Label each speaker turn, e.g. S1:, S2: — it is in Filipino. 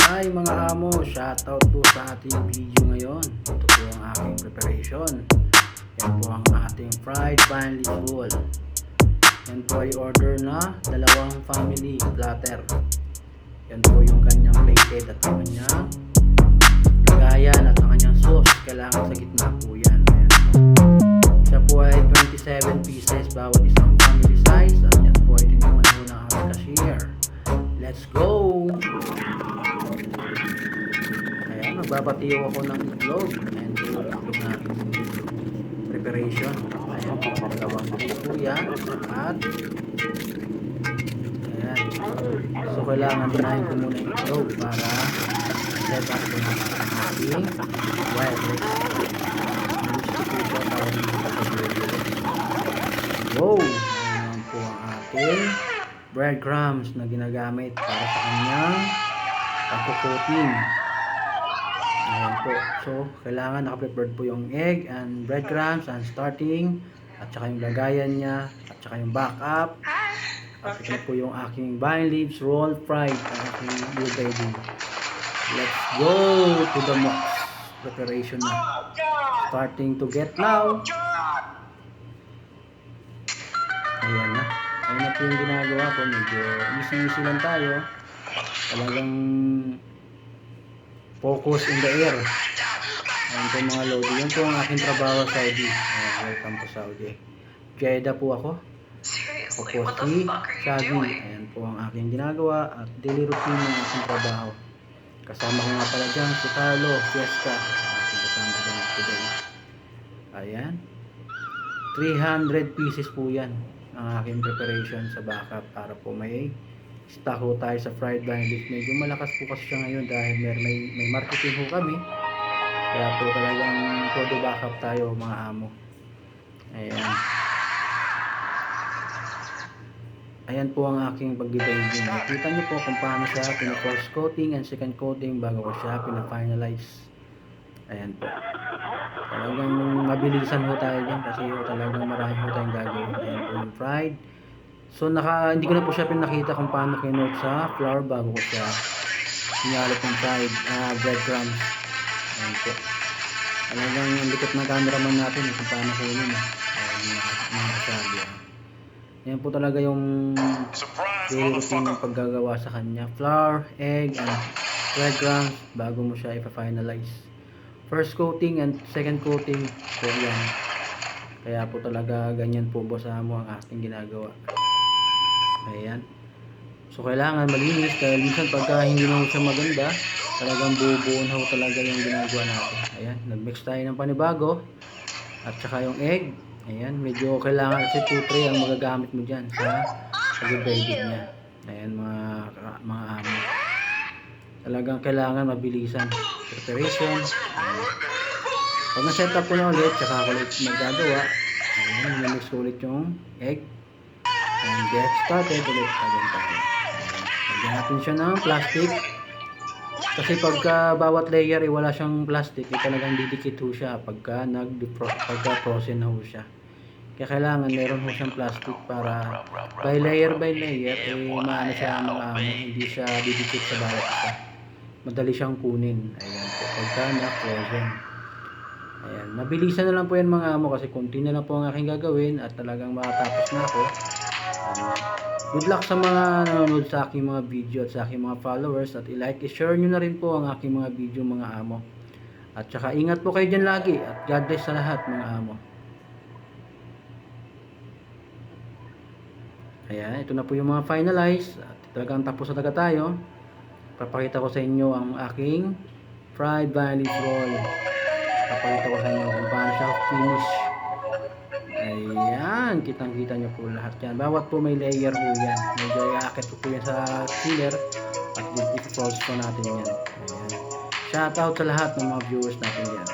S1: Hi mga amo, shoutout po sa ating video ngayon. Ito po ang aking preparation. Yan po ang ating fried vine leaf roll. Yan po ay order na dalawang family platter. Yan po yung kanyang plated at ang kanyang lagayan at ang kanyang sauce. Kailangan sa gitna po yan. Ayan. Siya po ay 27 pieces bawat isang family size. At yan po ay tinuman po ng aming cashier. Let's go! Ayan, magbabatiyo ako ng itlog. Ayan po yung itlog na aking preparation. Ayan, dalawang po yan. At ayan. So kailangan dinahin ko muna yung itlog para set up ko natin ang ating wild rice. Wow! Ayan po ang ating breadcrumbs na ginagamit para sa kanyang pagkukoting. Ayan po. So, kailangan naka-prepared po yung egg and breadcrumbs and starting at saka yung lagayan niya at saka yung backup. At ito po yung aking vine leaves roll fried ang aking blue baby. Let's go to the max. Preparation na. Starting to get now. Ayan na. Ayan na po yung ginagawa ko. Medyo easy lang tayo. Talagang focus in the air. Ayan po mga lodi. Yan po ang aking trabaho sa Saudi. Welcome to Saudi. Jeddah po ako. Ako po si Shaggy. Ayan po ang aking ginagawa at daily routine ng aking trabaho. Kasama ko nga pala dyan si Carlo Fiesta. Aking kasama dyan today. Ayan. 300 pieces po yan ang aking preparation sa backup para po may stock ho tayo sa fried vine leaf. Medyo malakas po kasi siya ngayon dahil may marketing ho kami. Kaya po talagang todo backup tayo mga amo. Ayan. Ayan po ang aking pag-baking. Nakita niyo po kung paano siya pina-first coating and second coating bago ko siya pina-finalize. Ayan po. Talagang mabilisan ho tayo dyan kasi ho talagang marami ho tayong gagawin. Ayan po yung fried. So hindi ko na po siya pinakita kung paano kinote sa flour bago ko siya pinalot ng fried breadcrumbs. Ayan po. Talagang ang likot ng cameraman natin kung paano kunin mga kasabi. Ayan po talaga yung daily routine ng paggagawa sa kanya. Flour, egg, and breadcrumbs bago mo siya ipa-finalize. First coating and second coating po yan. Kaya po talaga ganyan po boss mo ang ating ginagawa. Ayan. So kailangan malinis dahil minsan pagka hindi na siya maganda, talagang bubuon ho talaga yung ginagawa natin. Ayan, nag-mix tayo ng panibago at saka yung egg. Ayan, medyo kailangan kasi 2-3 ang magagamit mo dyan sa pag-breading niya. Ayan mga amo. Talagang kailangan mabilisan. Preparation. Ayan. Pag na-set up ko na ulit, saka ako ulit magagawa. Ayan, mimix ulit yung egg. And get started ulit again tayo. Lagyan natin siya ng plastic. Kasi pagka bawat layer wala siyang plastic, talagang didikit ho siya pagka frozen na ho siya. Kaya kailangan meron ho siyang plastic para by layer maano siya hindi siya didikit sa bawat isa. Madali siyang kunin. Ayan po, pagka na-frozen. Ayan, mabilisan na lang po yan mga amo kasi konti na lang po ang aking gagawin at talagang makatapos na ako. Good luck sa mga nanonood sa aking mga video at sa aking mga followers at i-like, i-share nyo na rin po ang aking mga video mga amo. At saka ingat po kayo dyan lagi at God bless sa lahat mga amo. Ayan, ito na po yung mga finalize at talagang tapos na talaga tayo. Papakita ko sa inyo ang aking fried vine leaf roll. Papakita ko sa inyo kung paano siya finish. Ayan, kitang-kita nyo po lahat yan. Bawat po may layer po yan. Medyo i-akit po yan sa sealer at i-frost po natin yan. Ayan. Shoutout sa lahat ng mga viewers natin yan.